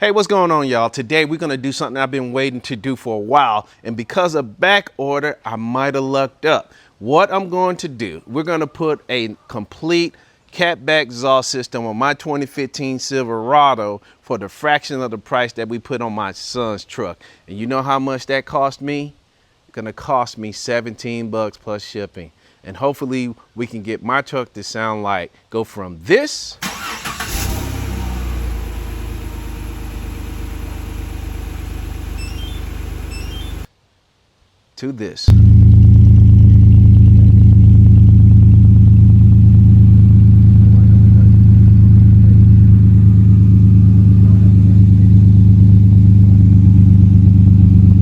Hey, what's going on, y'all? Today we're gonna do something I've been waiting to do for a while, and because of back order, I might have lucked up. What I'm going to do, we're gonna put a complete catback exhaust system on my 2015 Silverado for the fraction of the price that we put on my son's truck. And you know how much that cost me? It's gonna cost me 17 bucks plus shipping. And hopefully we can get my truck to sound like, go from this to this. You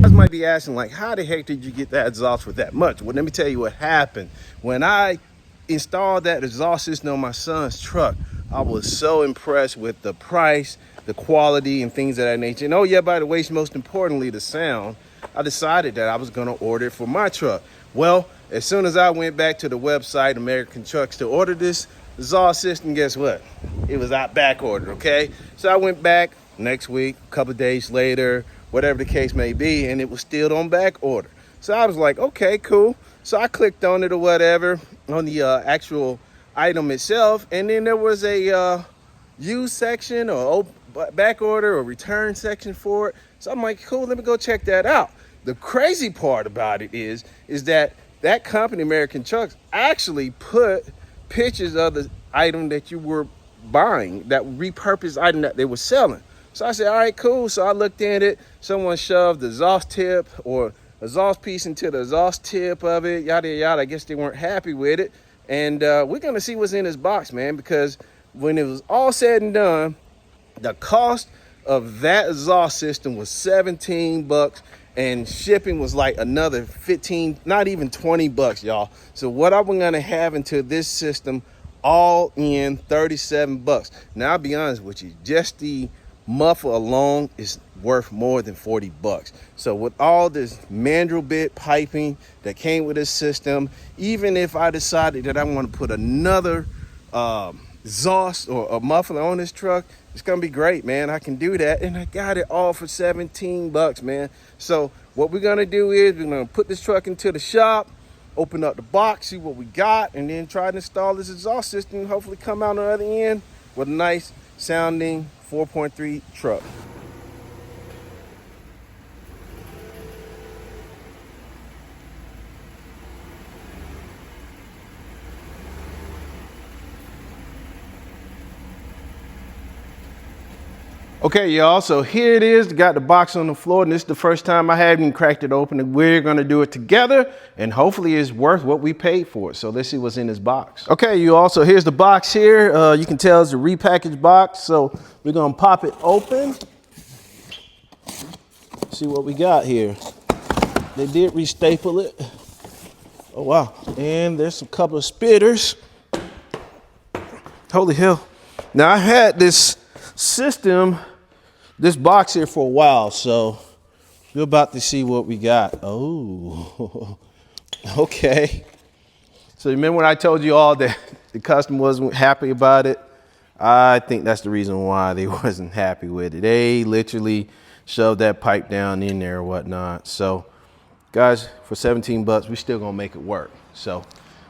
guys might be asking, like, how the heck did you get that exhaust for that much? Well, let me tell you what happened. When I installed that exhaust system on my son's truck, I was so impressed with the price, the quality, and things of that nature. And oh yeah, by the way, most importantly, the sound. I decided that I was gonna order it for my truck. Well, as soon as I went back to the website, American Trucks, to order this exhaust system, guess what? It was out back ordered, okay? So I went back next week, a couple of days later, whatever the case may be, and it was still on back order. So I was like, okay, cool. So I clicked on it or whatever, on the actual item itself, and then there was a used section or back order or return section for it. So I'm like, cool, let me go check that out. The crazy part about it is that company, American Trucks, actually put pictures of the item that you were buying, that repurposed item that they were selling. So I said, all right, cool. So I looked at it. Someone shoved the exhaust tip or exhaust piece into the exhaust tip of it, yada, yada. I guess they weren't happy with it. And we're going to see what's in this box, man, because when it was all said and done, the cost of that exhaust system was 17 bucks and shipping was like another 15, not even 20 bucks, y'all. So what I'm going to have into this system all in 37 bucks. Now, I'll be honest with you, just the muffler alone is worth more than 40 bucks. So with all this mandrel bit piping that came with this system, even if I decided that I want to put another exhaust or a muffler on this truck, it's gonna be great, man. I can do that, and I got it all for 17 bucks, man. So what we're gonna do is we're gonna put this truck into the shop, open up the box, see what we got, and then try to install this exhaust system and hopefully come out on the other end with a nice sounding 4.3 truck. Okay, y'all, so here it is. Got the box on the floor, and this is the first time I haven't cracked it open, and we're gonna do it together, and hopefully it's worth what we paid for it. So let's see what's in this box. Okay, you all, so here's the box here. You can tell it's a repackaged box, so we're gonna pop it open. See what we got here. They did restaple it. Oh, wow, and there's a couple of spitters. Holy hell. Now, I had this system, this box here for a while, so we're about to see what we got. Oh, okay. So remember when I told you all that the customer wasn't happy about it? I think that's the reason why they wasn't happy with it. They literally shoved that pipe down in there or whatnot. So guys, for 17 bucks, we're still gonna make it work. So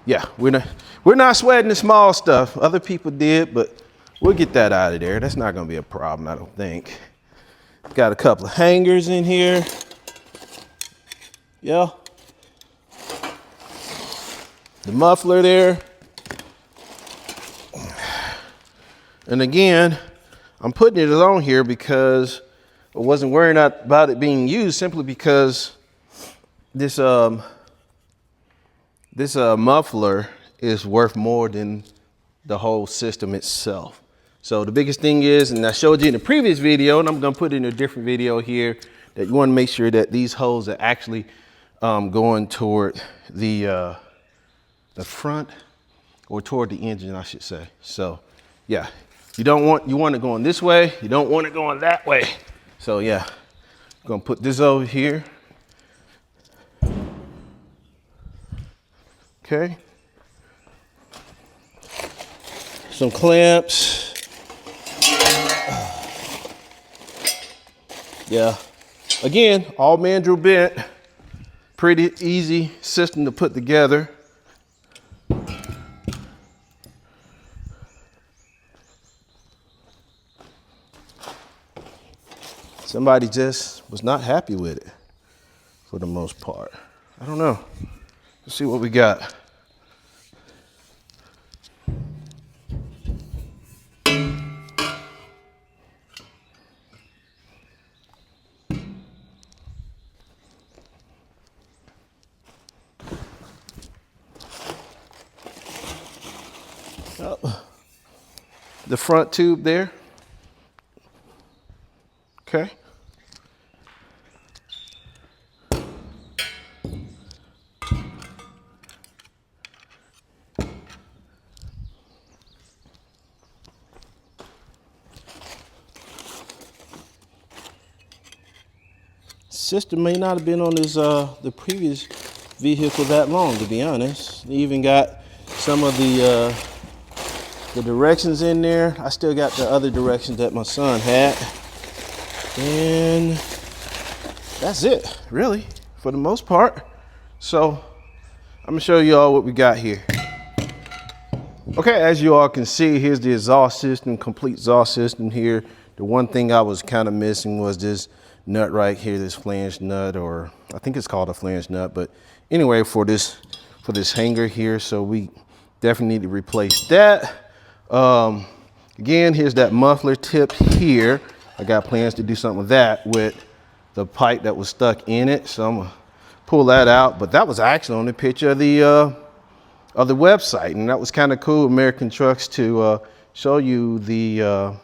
yeah, we're not sweating the small stuff. Other people did, but we'll get that out of there. That's not gonna be a problem, I don't think. Got a couple of hangers in here. Yeah. The muffler there. And again, I'm putting it on here because I wasn't worrying about it being used, simply because this muffler is worth more than the whole system itself. So the biggest thing is, and I showed you in the previous video, and I'm gonna put it in a different video here, that you wanna make sure that these holes are actually going toward the front, or toward the engine, I should say. So yeah, you want it going this way, you don't want it going that way. So yeah, I'm gonna put this over here. Okay. Some clamps. Yeah. Again, all mandrel bent. Pretty easy system to put together. Somebody just was not happy with it for the most part. I don't know. Let's see what we got. Oh, the front tube there. Okay. System may not have been on this the previous vehicle that long, to be honest. They even got some of the directions in there. I still got the other directions that my son had, and that's it, really, for the most part. So I'm gonna show you all what we got here. Okay, as you all can see, here's the exhaust system, complete exhaust system here. The one thing I was kind of missing was this nut right here, this flange nut, or I think it's called a flange nut, but anyway, for this hanger here. So we definitely need to replace that. Again, here's that muffler tip here. I got plans to do something with that with the pipe that was stuck in it. So I'm gonna pull that out, but that was actually on the picture of the website, and that was kind of cool, American Trucks, to show you the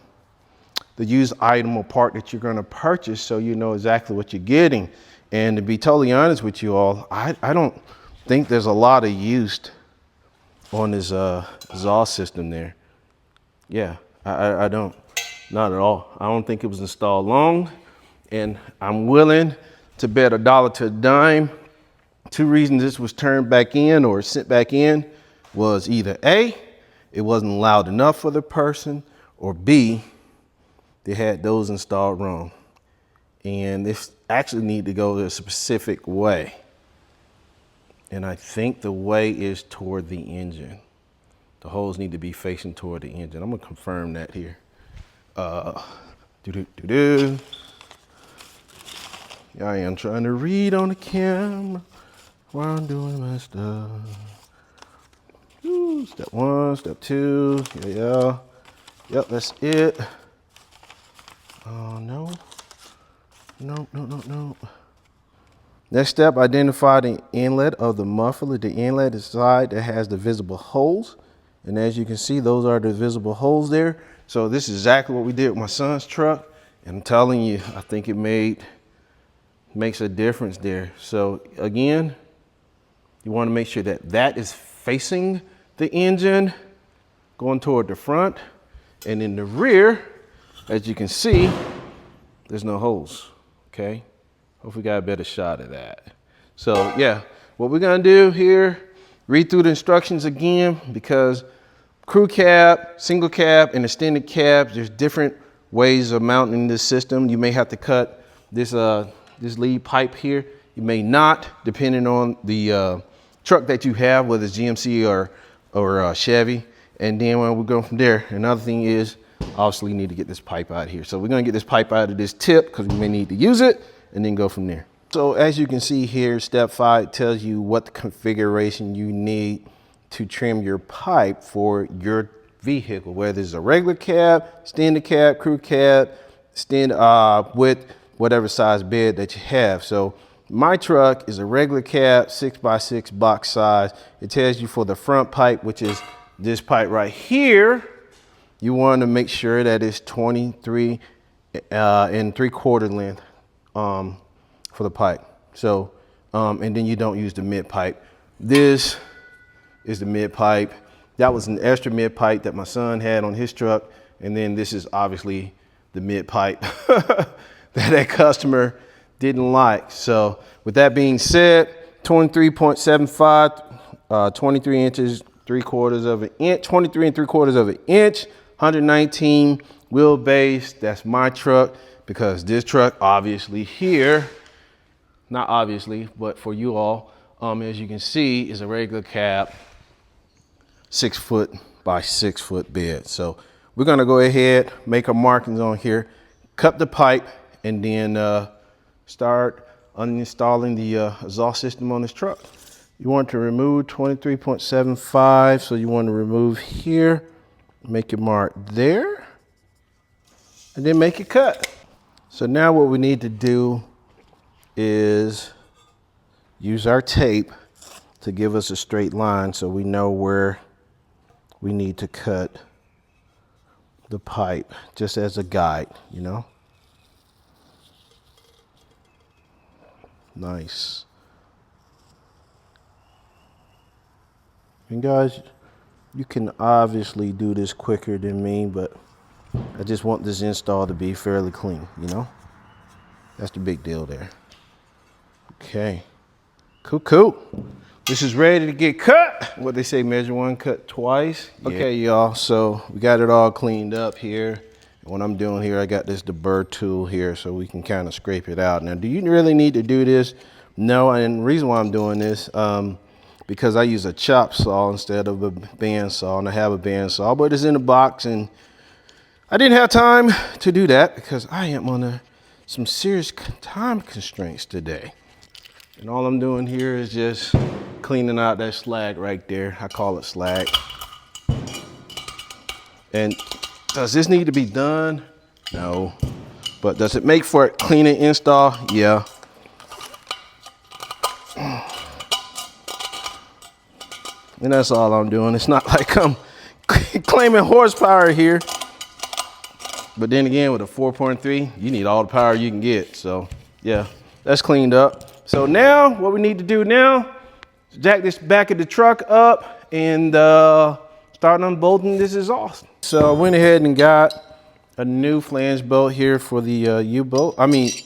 used item or part that you're going to purchase, so you know exactly what you're getting. And to be totally honest with you all, I don't think there's a lot of used on this exhaust system there. Yeah, I don't, not at all. I don't think it was installed long, and I'm willing to bet a dollar to a dime. Two reasons this was turned back in or sent back in was either A, it wasn't loud enough for the person, or B, they had those installed wrong. And this actually need to go a specific way. And I think the way is toward the engine. The holes need to be facing toward the engine. I'm gonna confirm that here. Yeah, I am trying to read on the camera while I'm doing my stuff. Ooh, step one, step two, yeah. Yep, that's it. Oh, no. No. Next step, identify the inlet of the muffler. The inlet is the side that has the visible holes. And as you can see, those are the visible holes there. So this is exactly what we did with my son's truck. And I'm telling you, I think it makes a difference there. So again, you want to make sure that that is facing the engine, going toward the front. And in the rear, as you can see, there's no holes, okay? Hopefully we got a better shot of that. So yeah, what we're gonna do here, read through the instructions again, because crew cab, single cab, and extended cabs, there's different ways of mounting this system. You may have to cut this lead pipe here. You may not, depending on the truck that you have, whether it's GMC or Chevy. And then when we're going from there, another thing is, obviously you need to get this pipe out of here. So we're gonna get this pipe out of this tip because we may need to use it, and then go from there. So as you can see here, step 5 tells you what configuration you need to trim your pipe for your vehicle, whether it's a regular cab, extended cab, crew cab, with whatever size bed that you have. So my truck is a regular cab, 6x6 box size. It tells you for the front pipe, which is this pipe right here, you want to make sure that it's 23 and 3/4 length for the pipe. So, and then you don't use the mid pipe. This is the mid pipe. That was an extra mid pipe that my son had on his truck. And then this is obviously the mid pipe that customer didn't like. So with that being said, 23.75, 23 inches, 3/4 of an inch, 23 3/4 of an inch, 119 wheelbase. That's my truck. because this truck obviously here, not obviously, but for you all, as you can see, is a regular cab, 6 foot by 6 foot bed. So we're gonna go ahead, make our markings on here, cut the pipe, and then start uninstalling the exhaust system on this truck. You want to remove 23.75, so you want to remove here, make your mark there, and then make your cut. So now what we need to do is use our tape to give us a straight line so we know where we need to cut the pipe, just as a guide, you know. Nice. And guys, you can obviously do this quicker than me, but I just want this install to be fairly clean, you know. That's the big deal there. Okay, cool. This is ready to get cut. What they say, measure one, cut twice. Yeah. Okay, y'all, so we got it all cleaned up here. And what I'm doing here, I got this deburr tool here so we can kind of scrape it out. Now, do you really need to do this? No, and the reason why I'm doing this, because I use a chop saw instead of a band saw, and I have a band saw, but it's in a box, and I didn't have time to do that because I am under some serious time constraints today. And all I'm doing here is just cleaning out that slag right there. I call it slag. And does this need to be done? No. But does it make for a cleaner install? Yeah. And that's all I'm doing. It's not like I'm claiming horsepower here. But then again, with a 4.3, you need all the power you can get. So yeah, that's cleaned up. So now what we need to do now is jack this back of the truck up and start unbolting this exhaust. So I went ahead and got a new flange bolt here for the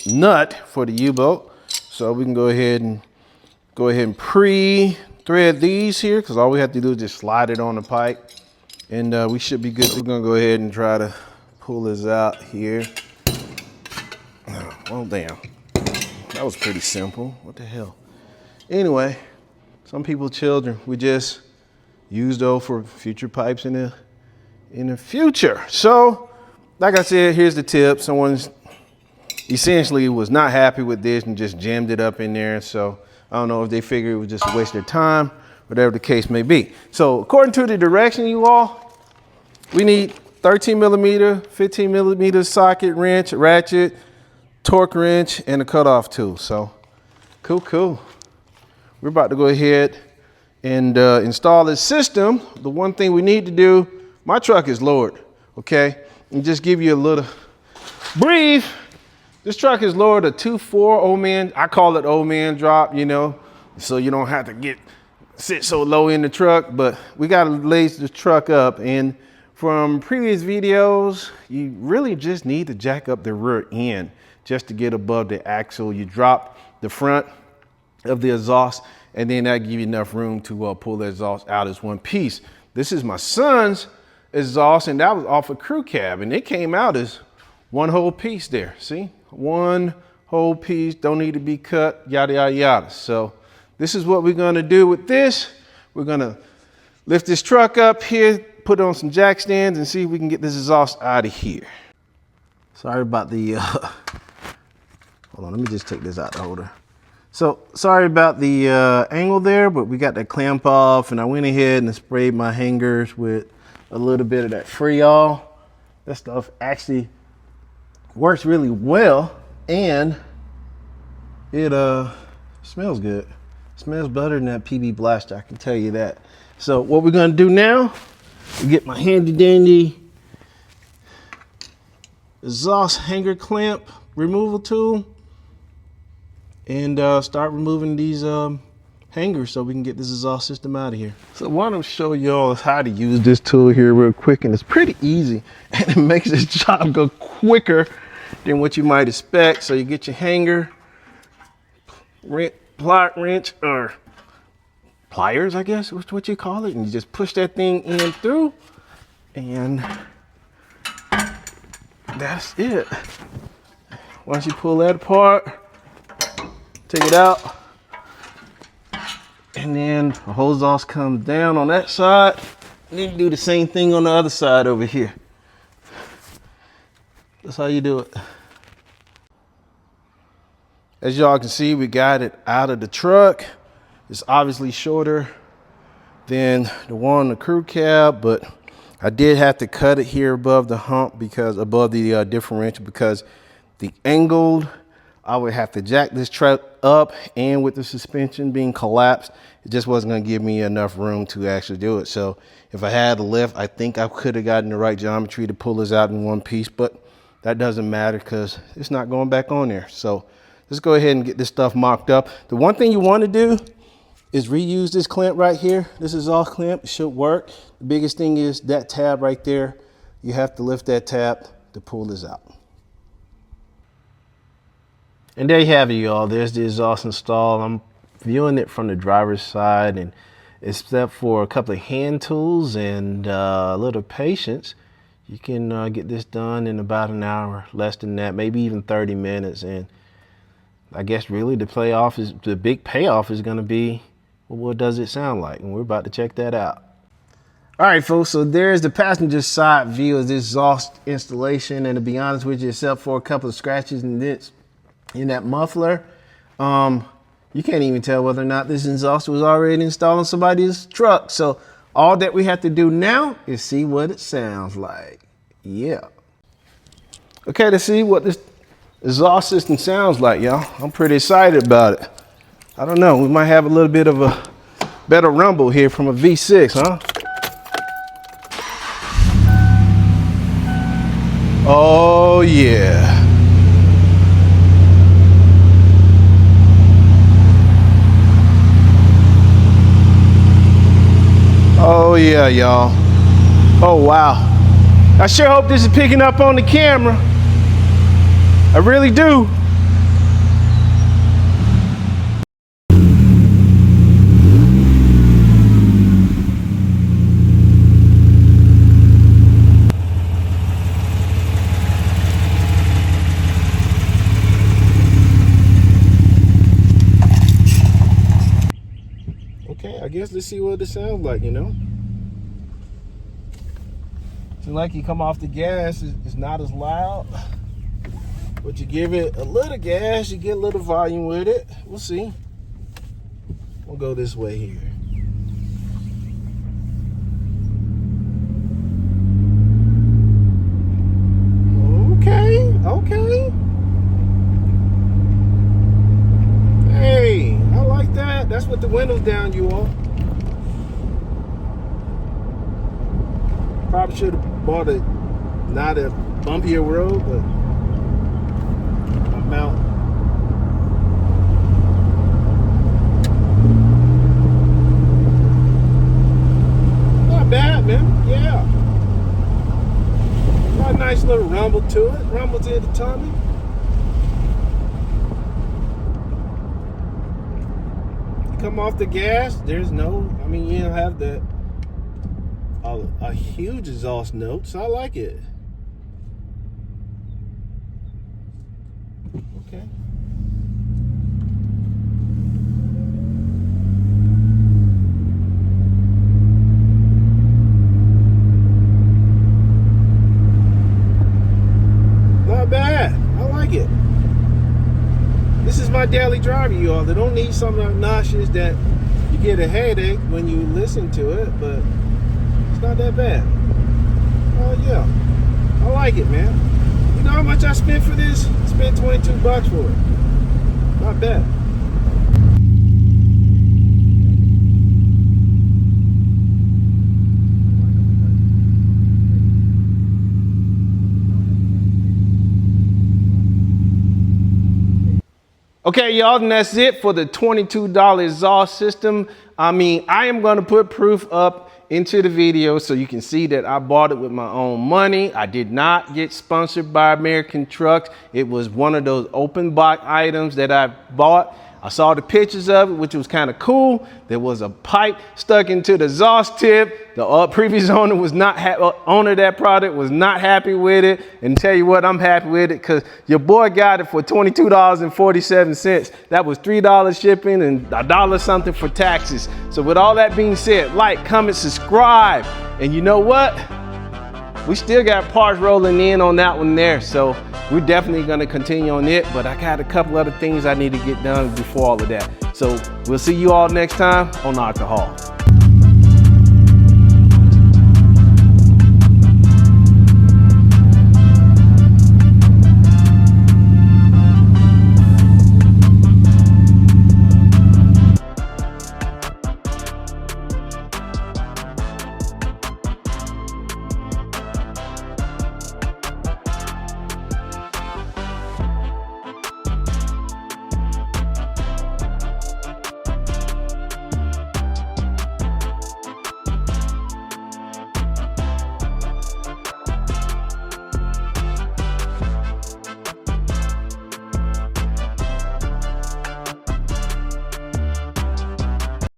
nut for the U-bolt. So we can go ahead and pre-thread these here, because all we have to do is just slide it on the pipe, and we should be good. We're gonna go ahead and try to pull this out here. Oh, well, damn. That was pretty simple. What the hell? Anyway, some people's children, we just use those for future pipes in the future. So, like I said, here's the tip. Someone essentially was not happy with this and just jammed it up in there. So I don't know if they figured it was just a waste of time, whatever the case may be. So according to the direction, you all, we need 13 millimeter, 15 millimeter socket wrench, ratchet, torque wrench, and a cutoff tool. So cool. We're about to go ahead and install this system. The one thing we need to do, my truck is lowered, okay? And just give you a little brief. This truck is lowered a 2.4 old man. I call it old man drop, you know, so you don't have to sit so low in the truck, but we got to lace the truck up. And from previous videos, you really just need to jack up the rear end just to get above the axle. You drop the front of the exhaust, and then that give you enough room to pull the exhaust out as one piece. This is my son's exhaust, and that was off a crew cab, and it came out as one whole piece there. See, one whole piece, don't need to be cut, yada, yada, yada. So this is what we're gonna do with this. We're gonna lift this truck up here, put on some jack stands, and see if we can get this exhaust out of here. Sorry about the, hold on, let me just take this out the holder. So sorry about the angle there, but we got that clamp off, and I went ahead and sprayed my hangers with a little bit of that Freol. That stuff actually works really well, and it smells good. It smells better than that PB Blaster, I can tell you that. So what we're gonna do now, we get my handy dandy exhaust hanger clamp removal tool, and start removing these hangers so we can get this exhaust system out of here. So what I'm showing y'all is how to use this tool here real quick, and it's pretty easy, and it makes this job go quicker than what you might expect. So you get your hanger, plier wrench, or pliers, I guess is what you call it, and you just push that thing in through, and that's it. once you pull that apart, take it out, and then the hose exhaust comes down on that side, and then you do the same thing on the other side over here. That's how you do it. As y'all can see, we got it out of the truck. It's obviously shorter than the one on the crew cab, but I did have to cut it here above the hump, because above the differential, because the angled, I would have to jack this truck up, and with the suspension being collapsed, it just wasn't going to give me enough room to actually do it. So if I had a lift, I think I could have gotten the right geometry to pull this out in one piece, but that doesn't matter because it's not going back on there. So let's go ahead and get this stuff mocked up. The one thing you want to do is reuse this clamp right here. This is all clamp, it should work. The biggest thing is that tab right there. You have to lift that tab to pull this out. And there you have it, y'all. There's the exhaust installed. I'm viewing it from the driver's side, and except for a couple of hand tools and a little patience, you can get this done in about an hour, less than that, maybe even 30 minutes. And I guess really the big payoff is going to be, well, what does it sound like? And we're about to check that out. All right, folks, so there's the passenger side view of this exhaust installation. And to be honest with you, except for a couple of scratches and dents in that muffler, you can't even tell whether or not this exhaust was already installed on somebody's truck. So all that we have to do now is see what it sounds like. Yeah. Okay, let's see what this exhaust system sounds like, y'all. I'm pretty excited about it. I don't know, we might have a little bit of a better rumble here from a V6, huh? Oh yeah. Oh yeah, y'all. Oh wow. I sure hope this is picking up on the camera. I really do. Okay, I guess let's see what it sounds like, you know. So like you come off the gas, it's not as loud. But you give it a little gas, you get a little volume with it. We'll see. We'll go this way here. Okay. Hey, I like that. That's with the windows down, you all. Probably should have bought not a bumpier road, but mount. Not bad, man. Yeah. Got a nice little rumble to it. Rumble to the tummy. You come off the gas, there's no, I mean, you don't have that a huge exhaust note, so I like it. Okay. Not bad. I like it. This is my daily driver, you all. They don't need something obnoxious that you get a headache when you listen to it, but it's not that bad. Oh yeah. I like it, man. You know how much I spent for this? I spent 22 bucks for it. Not bad. Okay, y'all, and that's it for the $22 exhaust system. I mean, I am going to put proof up into the video so you can see that I bought it with my own money. I did not get sponsored by American Trucks. It was one of those open box items that I bought. I saw the pictures of it, which was kind of cool. There was a pipe stuck into the exhaust tip. The previous owner was not owner of that product was not happy with it. And tell you what, I'm happy with it because your boy got it for $22.47. That was $3 shipping and $1 something for taxes. So with all that being said, like, comment, subscribe. And you know what? We still got parts rolling in on that one there. So we're definitely going to continue on it. But I got a couple other things I need to get done before all of that. So we'll see you all next time on Alcohol.